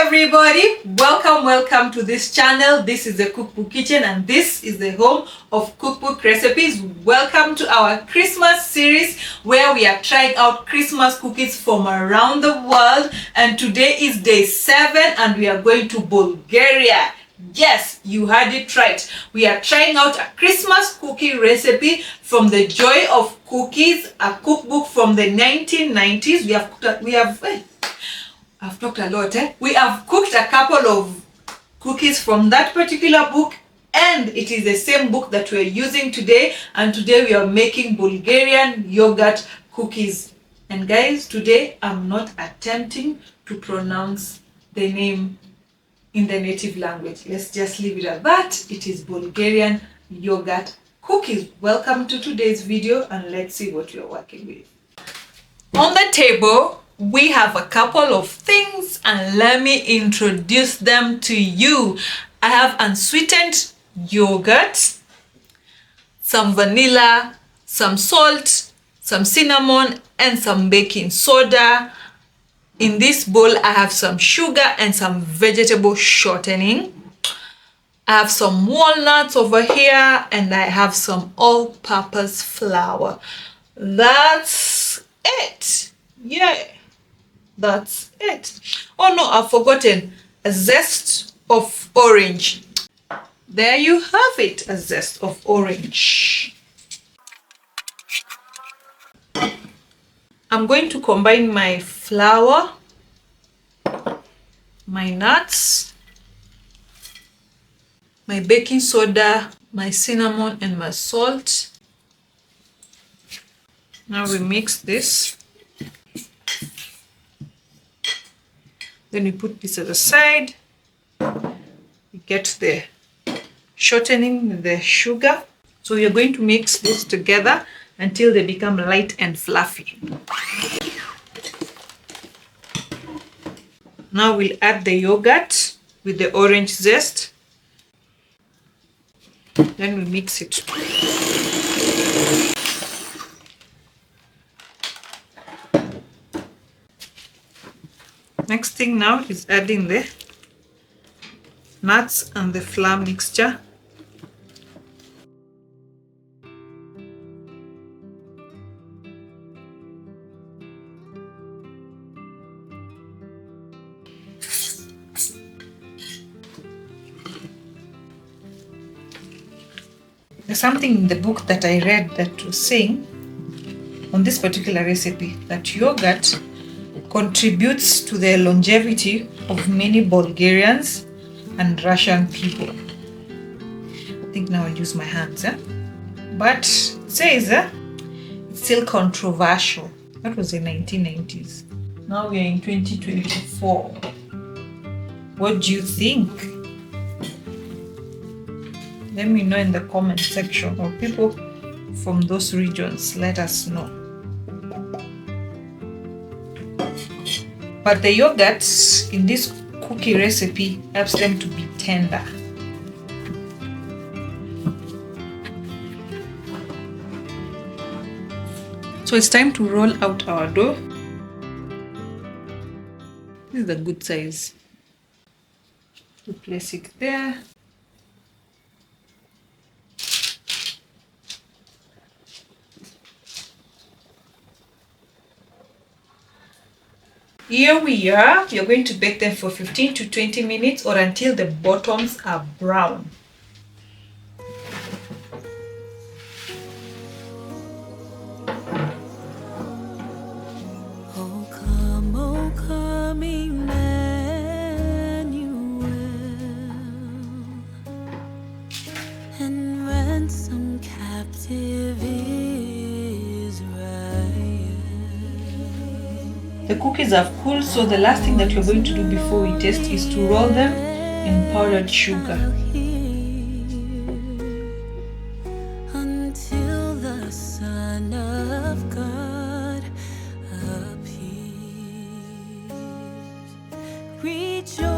everybody, welcome to this channel. This is the Cookbook Kitchen and this is the home of cookbook recipes. Welcome to our Christmas series where we are trying out Christmas cookies from around the world, and today is day 7 and we are going to Bulgaria. Yes, you heard it right. We are trying out a Christmas cookie recipe from the Joy of Cookies, a cookbook from the 1990s. I've talked a lot. We have cooked a couple of cookies from that particular book, and it is the same book that we're using today. And today we are making Bulgarian yogurt cookies. And guys, today I'm not attempting to pronounce the name in the native language. Let's just leave it at that. It is Bulgarian yogurt cookies. Welcome to today's video, and let's see what we're working with. On the table, we have a couple of things, and let me introduce them to you. I have unsweetened yogurt, some vanilla, some salt, some cinnamon, and some baking soda. In this bowl, I have some sugar and some vegetable shortening. I have some walnuts over here, and I have some all-purpose flour. That's it. Yeah. That's it. Oh no, I've forgotten a zest of orange. There you have it, a zest of orange. I'm going to combine my flour, my nuts, my baking soda, my cinnamon, and my salt. Now we mix this. Then we put this at the side. We get the shortening with the sugar. So we are going to mix this together until they become light and fluffy. Now we'll add the yogurt with the orange zest. Then we mix it. Next thing now is adding the nuts and the flour mixture. There's something in the book that I read that was saying on this particular recipe that yogurt contributes to the longevity of many Bulgarians and Russian people. I think now I'll use my hands. But it says it's still controversial. That was the 1990s. Now we are in 2024. What do you think? Let me know in the comment section, or people from those regions, let us know. But the yogurt in this cookie recipe helps them to be tender. So it's time to roll out our dough. This is a good size. We place it there. Here we are. You're going to bake them for 15 to 20 minutes or until the bottoms are brown. Oh come, Emmanuel, and ransom captive Israel. The cookies have cooled, so the last thing that we're going to do before we taste is to roll them in powdered sugar. Until the Son of God appears, rejoice.